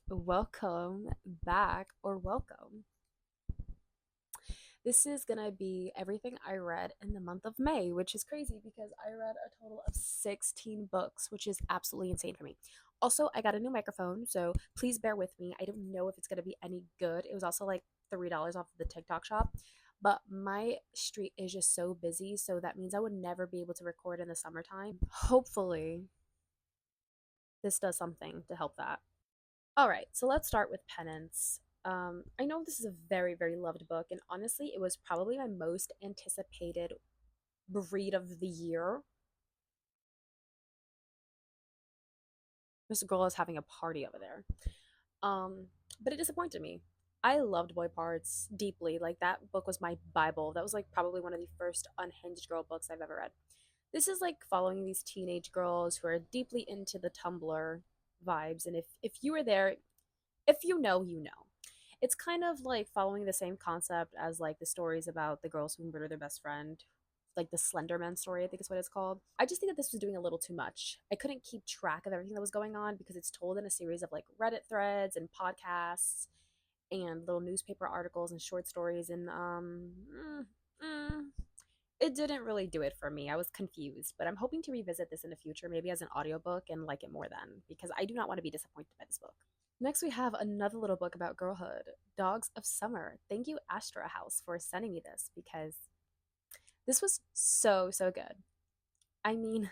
welcome back or welcome. This is gonna be everything I read in the month of May, which is crazy because I read a total of 16 books, which is absolutely insane for me. Also, I got a new microphone, so please bear with me. I don't know if it's gonna be any good. It was also like $3 off of the TikTok shop, but my street is just so busy, so that means I would never be able to record in the summertime. Hopefully, this does something to help that. All right, so let's start with Penance. I know this is a very, very loved book, and honestly, it was probably my most anticipated read of the year. This girl is having a party over there. But it disappointed me. I loved Boy Parts deeply. Like, that book was my Bible. That was like probably one of the first unhinged girl books I've ever read. This is like following these teenage girls who are deeply into the Tumblr vibes, and if you were there, if you know, you know. It's kind of like following the same concept as like the stories about the girls who murder their best friend, like the Slenderman story, I think is what it's called. I just think that this was doing a little too much. I couldn't keep track of everything that was going on because it's told in a series of like Reddit threads and podcasts and little newspaper articles and short stories, and it didn't really do it for me. I was confused, but I'm hoping to revisit this in the future, maybe as an audiobook, and like it more then, because I do not want to be disappointed by this book. Next, we have another little book about girlhood, Dogs of Summer. Thank you, Astra House, for sending me this because this was so, so good. I mean,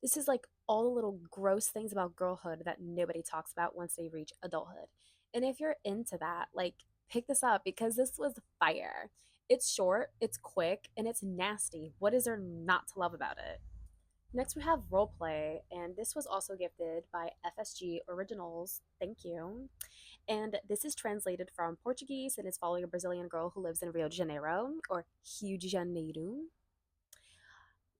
this is like all the little gross things about girlhood that nobody talks about once they reach adulthood. And if you're into that, like, pick this up because this was fire. It's short, it's quick, and it's nasty. What is there not to love about it? Next, we have Roleplay, and this was also gifted by FSG Originals. Thank you. And this is translated from Portuguese and is following a Brazilian girl who lives in Rio de Janeiro, or Rio de Janeiro.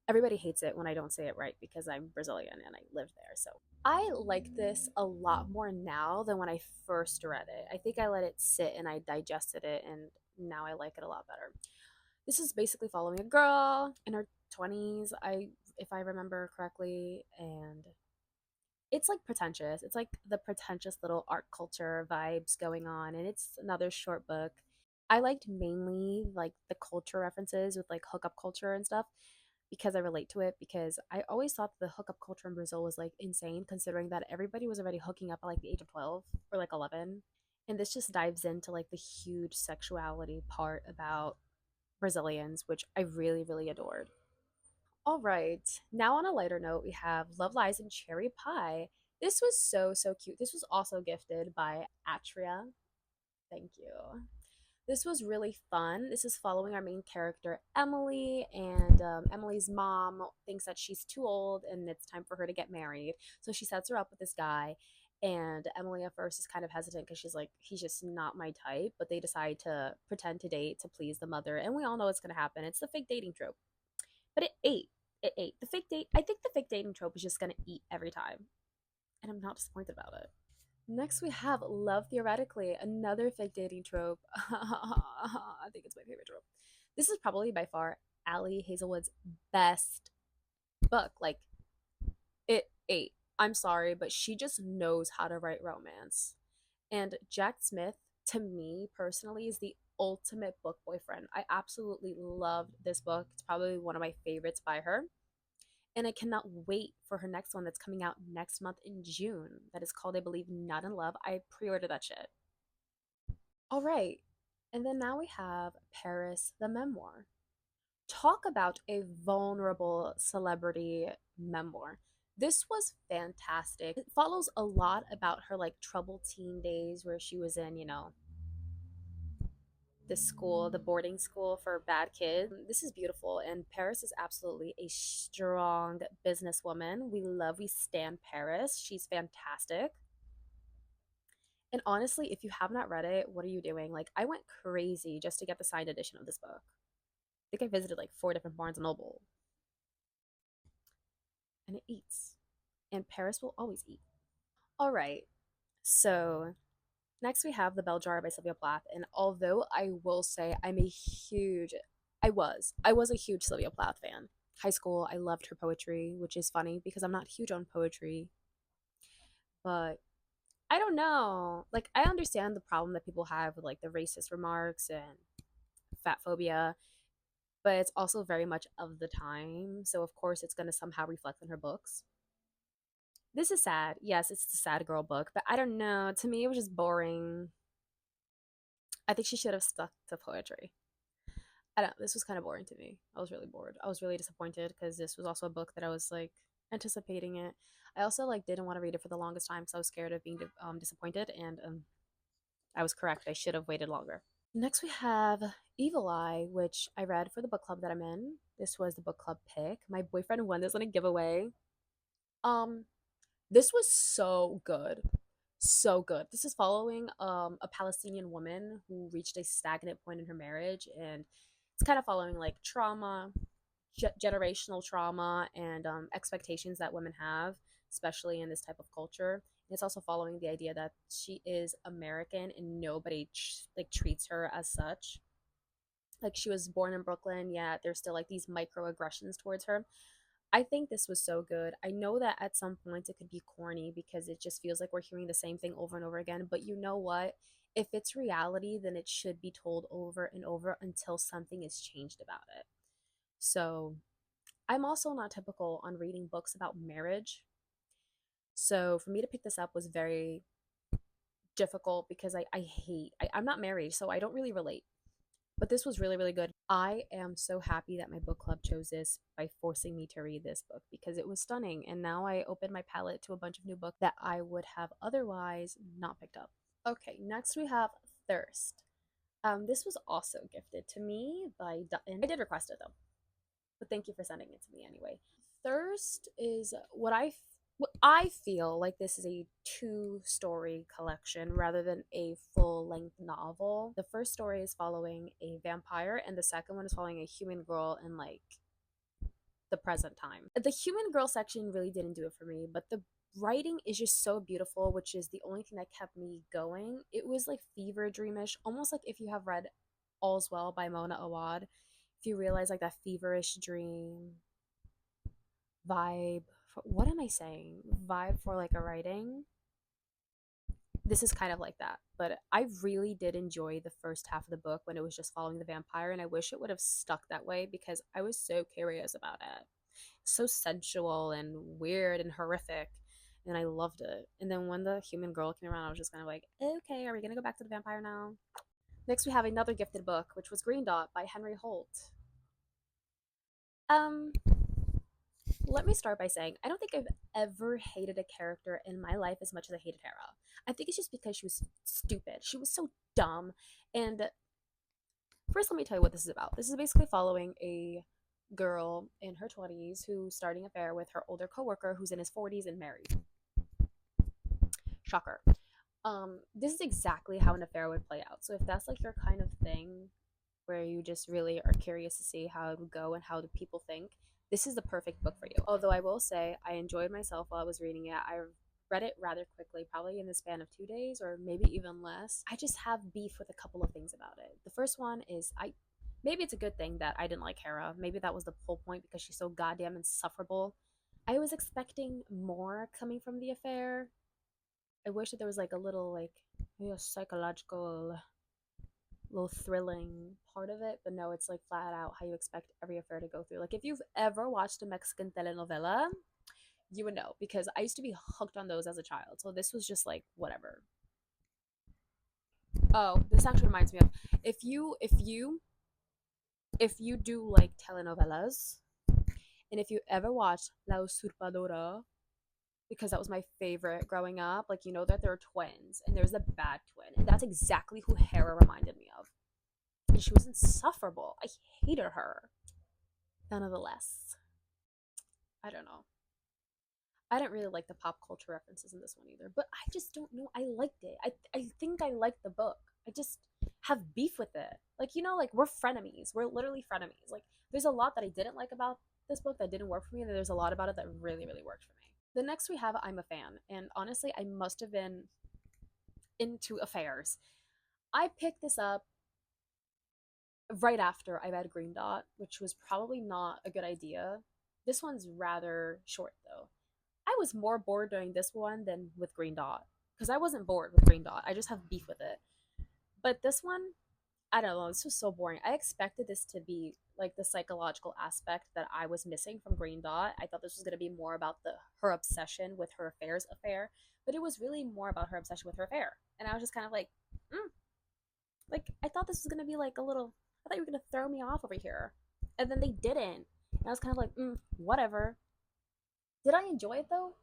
Everybody hates it when I don't say it right because I'm Brazilian and I lived there. So I like this a lot more now than when I first read it. I think I let it sit and I digested it, and now I like it a lot better. This is basically following a girl in her 20s, if I remember correctly, and it's like pretentious. It's like the pretentious little art culture vibes going on, and it's another short book. I liked mainly like the culture references with like hookup culture and stuff because I relate to it, because I always thought the hookup culture in Brazil was like insane considering that everybody was already hooking up at like the age of 12 or like 11. And this just dives into like the huge sexuality part about Brazilians, which I really, really adored. All right. Now, on a lighter note, we have Love Lies and Cherry Pie. This was so, so cute. This was also gifted by Atria. Thank you. This was really fun. This is following our main character, Emily, and Emily's mom thinks that she's too old and it's time for her to get married. So she sets her up with this guy. And Emily at first is kind of hesitant because she's like, he's just not my type. But they decide to pretend to date to please the mother. And we all know what's going to happen. It's the fake dating trope. But it ate. It ate. The fake date. I think the fake dating trope is just gonna eat every time, and I'm not disappointed about it. Next, we have Love Theoretically, another fake dating trope. I think it's my favorite trope. This is probably by far Allie Hazelwood's best book. Like, it ate. I'm sorry, but she just knows how to write romance. And Jack Smith, to me personally, is the ultimate book boyfriend. I absolutely loved this book. It's probably one of my favorites by her. And I cannot wait for her next one that's coming out next month in June. That is called, I believe, Not in Love. I pre ordered that shit. All right. And then now we have Paris, the memoir. Talk about a vulnerable celebrity memoir. This was fantastic. It follows a lot about her like troubled teen days where she was in, the school, the boarding school for bad kids. This is beautiful, and Paris is absolutely a strong businesswoman. We stand Paris. She's fantastic. And honestly, if you have not read it, what are you doing? Like, I went crazy just to get the signed edition of this book. I think I visited like four different Barnes and Noble, and it eats. And Paris will always eat. All right. So next, we have The Bell Jar by Sylvia Plath. And although I will say I was a huge Sylvia Plath fan. High school, I loved her poetry, which is funny because I'm not huge on poetry, but I don't know. Like, I understand the problem that people have with like the racist remarks and fat phobia, but it's also very much of the time. So of course it's going to somehow reflect in her books. This is sad. Yes, it's a sad girl book, but I don't know. To me, it was just boring. I think she should have stuck to poetry. I don't. This was kind of boring to me. I was really bored. I was really disappointed because this was also a book that I was like anticipating it. I also like didn't want to read it for the longest time, so I was scared of being disappointed, and I was correct. I should have waited longer. Next, we have Evil Eye, which I read for the book club that I'm in. This was the book club pick. My boyfriend won this on a giveaway. Um, this was so good. So good. This is following a Palestinian woman who reached a stagnant point in her marriage, and it's kind of following like trauma, generational trauma, and expectations that women have, especially in this type of culture. And it's also following the idea that she is American and nobody like treats her as such. Like, she was born in Brooklyn, yet there's still like these microaggressions towards her. I think this was so good. I know that at some points it could be corny because it just feels like we're hearing the same thing over and over again. But you know what? If it's reality, then it should be told over and over until something is changed about it. So I'm also not typical on reading books about marriage. So for me to pick this up was very difficult because I'm not married, so I don't really relate. But this was really, really good. I am so happy that my book club chose this by forcing me to read this book because it was stunning. And now I open my palette to a bunch of new books that I would have otherwise not picked up. Okay, next we have Thirst. This was also gifted to me by Dutton. I did request it though, but thank you for sending it to me anyway. Thirst is what I feel like this is a two-story collection rather than a full-length novel. The first story is following a vampire, and the second one is following a human girl in like the present time. The human girl section really didn't do it for me, but the writing is just so beautiful, which is the only thing that kept me going. It was like fever dreamish, almost like if you have read All's Well by Mona Awad. If you realize like that feverish dream vibe, what am I saying? Vibe for like a writing. This is kind of like that, but I really did enjoy the first half of the book when it was just following the vampire, and I wish it would have stuck that way because I was so curious about it. So sensual and weird and horrific, and I loved it. And then when the human girl came around, I was just kind of like, okay, are we gonna go back to the vampire now? Next, we have another gifted book, which was Green Dot by Henry Holt. Um, Let me start by saying I don't think I've ever hated a character in my life as much as I hated Hera. I think it's just because she was stupid. She was so dumb. And first, let me tell you what this is about. This is basically following a girl in her 20s who's starting an affair with her older coworker who's in his 40s and married. Shocker. This is exactly how an affair would play out. So if that's like your kind of thing where you just really are curious to see how it would go and how do people think, this is the perfect book for you. Although I will say I enjoyed myself while I was reading it. I read it rather quickly, probably in the span of 2 days or maybe even less. I just have beef with a couple of things about it. The first one is maybe it's a good thing that I didn't like Hera. Maybe that was the whole point because she's so goddamn insufferable. I was expecting more coming from the affair. I wish that there was like a little like maybe a psychological little thrilling part of it, but no, it's like flat out how you expect every affair to go through. Like if you've ever watched a Mexican telenovela, you would know because I used to be hooked on those as a child. So this was just like whatever. Oh, this actually reminds me of if you do like telenovelas, and if you ever watched La Usurpadora, because that was my favorite growing up, like you know that there are twins and there's the bad twin, and that's exactly who Hera reminded me of. And she was insufferable. I hated her. Nonetheless, I don't know. I didn't really like the pop culture references in this one either, but I just don't know. I liked it. I think I liked the book. I just have beef with it. Like, you know, like we're frenemies. We're literally frenemies. Like, there's a lot that I didn't like about this book that didn't work for me, and there's a lot about it that really, really worked for me. The next we have I'm a Fan, and honestly, I must have been into affairs. I picked this up right after I read Green Dot, which was probably not a good idea. This one's rather short though. I was more bored during this one than with Green Dot. because I wasn't bored with Green Dot. I just have beef with it. But this one, I don't know, this was so boring. I expected this to be like the psychological aspect that I was missing from Green Dot. I thought this was going to be more about the her obsession with her affairs affair, but it was really more about her obsession with her affair. And I was just kind of mm, like I thought this was going to be like a little I thought you were going to throw me off over here. And then they didn't. And I was kind of whatever. Did I enjoy it though?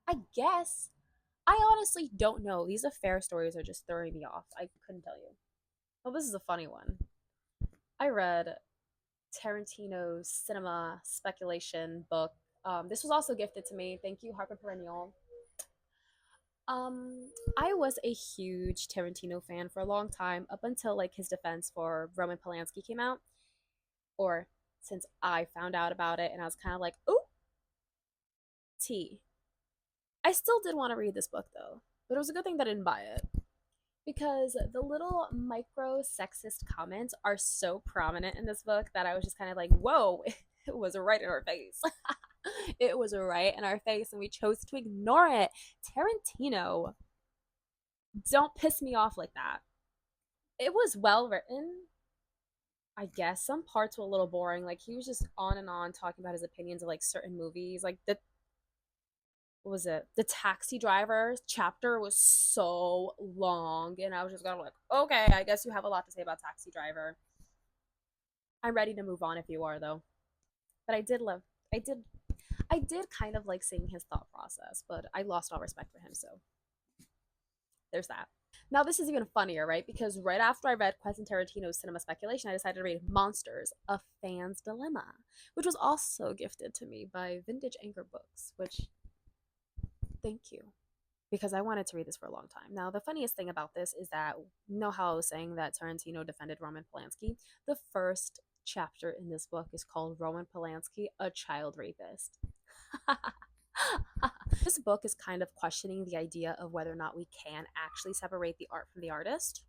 I guess. I honestly don't know. These affair stories are just throwing me off. I couldn't tell you. Oh, this is a funny one. I read Tarantino's cinema speculation book. This was also gifted to me. Thank you, Harper Perennial. I was a huge Tarantino fan for a long time, up until like his defense for Roman Polanski came out, or since I found out about it, and I was kind of like, "Ooh, tea." I still did want to read this book though, but it was a good thing that I didn't buy it because the little micro sexist comments are so prominent in this book that I was just kind of like, "Whoa, it was right in our face." It was right in our face, and we chose to ignore it. Tarantino, don't piss me off like that. It was well written. I guess some parts were a little boring. Like he was just on and on talking about his opinions of like certain movies. Like the what was it? The Taxi Driver chapter was so long, and I was just kind of like, okay, I guess you have a lot to say about Taxi Driver. I'm ready to move on if you are though. But I did, I did kind of like seeing his thought process, but I lost all respect for him. So there's that. Now this is even funnier, right? Because right after I read Quentin Tarantino's cinema speculation, I decided to read Monsters: A Fan's Dilemma, which was also gifted to me by Vintage Anchor Books. Which, thank you, because I wanted to read this for a long time. Now, the funniest thing about this is that, you know how I was saying that Tarantino defended Roman Polanski? The first chapter in this book is called Roman Polanski, a Child Rapist. This book is kind of questioning the idea of whether or not we can actually separate the art from the artist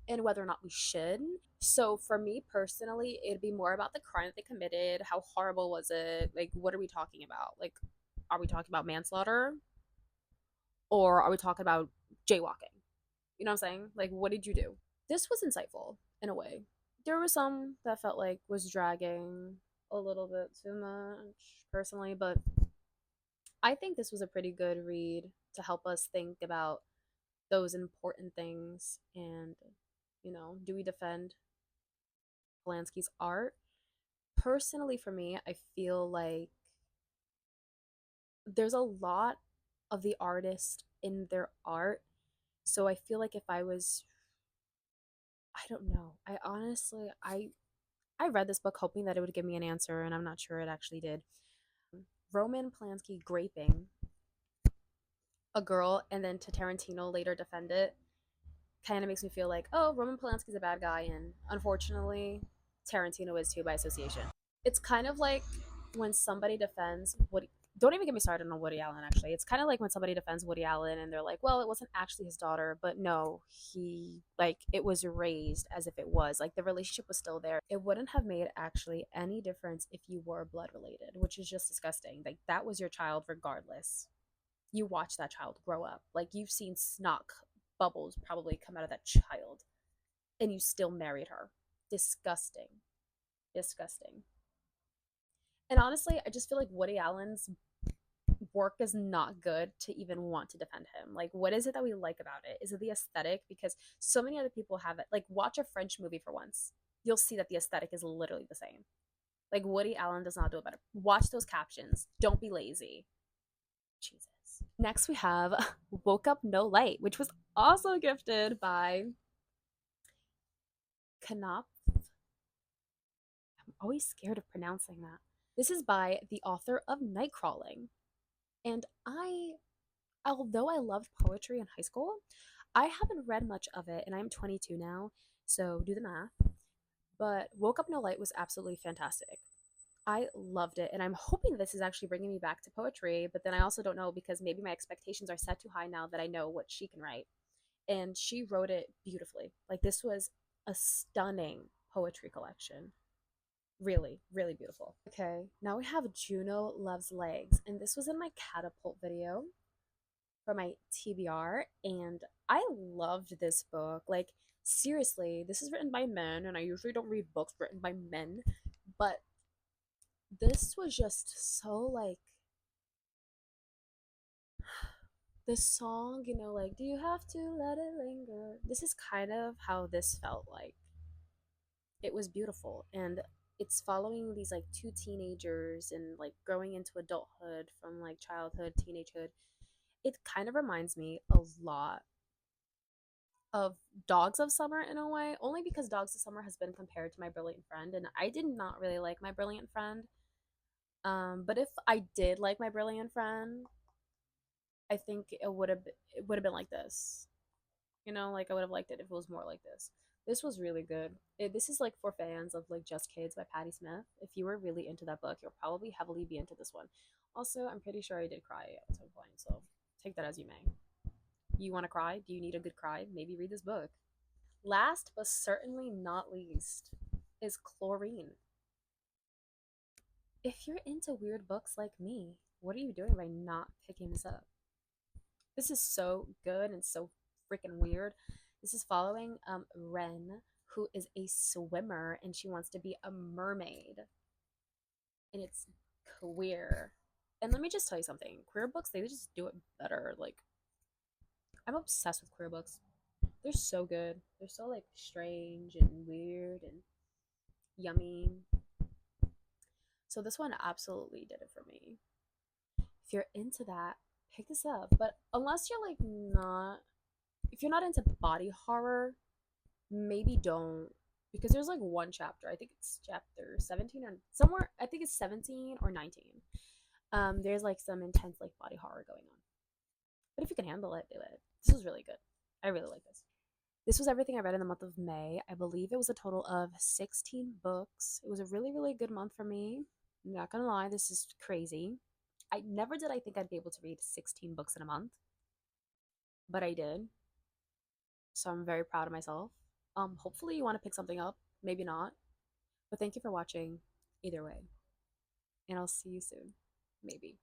and whether or not we should. So, for me personally, it'd be more about the crime that they committed. How horrible was it? Like, what are we talking about? Like, are we talking about manslaughter? Or are we talking about jaywalking? You know what I'm saying? Like, what did you do? This was insightful in a way. There was some that felt like was dragging a little bit too much personally, but I think this was a pretty good read to help us think about those important things and, do we defend Polanski's art? Personally, for me, I feel like there's a lot of the artist in their art. So I feel like if I was I don't know. I read this book hoping that it would give me an answer, and I'm not sure it actually did. Roman Polanski graping a girl and then to Tarantino later defend it kind of makes me feel like, oh, Roman Polanski's a bad guy, and unfortunately, Tarantino is too by association. It's kind of like when somebody defends Woody. Don't even get me started on Woody Allen. Actually, it's kind of like when somebody defends Woody Allen and they're like, "Well, it wasn't actually his daughter, but no, he like it was raised as if it was. Like the relationship was still there. It wouldn't have made actually any difference if you were blood related, which is just disgusting. Like that was your child, regardless. You watched that child grow up. Like you've seen snot bubbles probably come out of that child, and you still married her. Disgusting, disgusting." And honestly, I just feel like Woody Allen's work is not good to even want to defend him. Like, what is it that we like about it? Is it the aesthetic? Because so many other people have it. Like, watch a French movie for once. You'll see that the aesthetic is literally the same. Like, Woody Allen does not do it better. Watch those captions. Don't be lazy. Jesus. Next, we have Woke Up No Light, which was also gifted by Knopf. I'm always scared of pronouncing that. This is by the author of Nightcrawling. And although I loved poetry in high school, I haven't read much of it, and I'm 22 now, so do the math. But Woke Up No Light was absolutely fantastic. I loved it, and I'm hoping this is actually bringing me back to poetry, but then I also don't know because maybe my expectations are set too high now that I know what she can write. And she wrote it beautifully. Like, this was a stunning poetry collection. Really, really beautiful. Okay, now we have Juno Loves Legs, and this was in my catapult video for my TBR, and I loved this book. Like, seriously, this is written by men, and I usually don't read books written by men, but this was just so like this song, like, do you have to let it linger? This is kind of how this felt like. It was beautiful, and it's following these like two teenagers and like growing into adulthood from like childhood, teenagehood. It kind of reminds me a lot of Dogs of Summer in a way, only because Dogs of Summer has been compared to My Brilliant Friend, and I did not really like My Brilliant Friend. But if I did like My Brilliant Friend, I think it would have been like this. Like I would have liked it if it was more like this. This was really good. This is like for fans of like Just Kids by Patti Smith. If you were really into that book, you'll probably heavily be into this one. Also, I'm pretty sure I did cry at some point, so take that as you may. You want to cry? Do you need a good cry? Maybe read this book. Last but certainly not least is Chlorine. If you're into weird books like me, what are you doing by not picking this up? This is so good and so freaking weird. This is following Ren, who is a swimmer and she wants to be a mermaid. And it's queer. And let me just tell you something. Queer books, they just do it better. Like, I'm obsessed with queer books. They're so good. They're so like strange and weird and yummy. So this one absolutely did it for me. If you're into that, pick this up. But unless you're like not, if you're not into body horror, maybe don't, because there's like one chapter. I think it's chapter 17 or somewhere. I think it's 17 or 19. There's like some intense like body horror going on. But if you can handle it, do it. This was really good. I really like this. This was everything I read in the month of May. I believe it was a total of 16 books. It was a really, really good month for me. I'm not gonna lie, this is crazy. I never did I think I'd be able to read 16 books in a month, but I did. So I'm very proud of myself. Hopefully you want to pick something up, maybe not. But thank you for watching either way. And I'll see you soon. Maybe.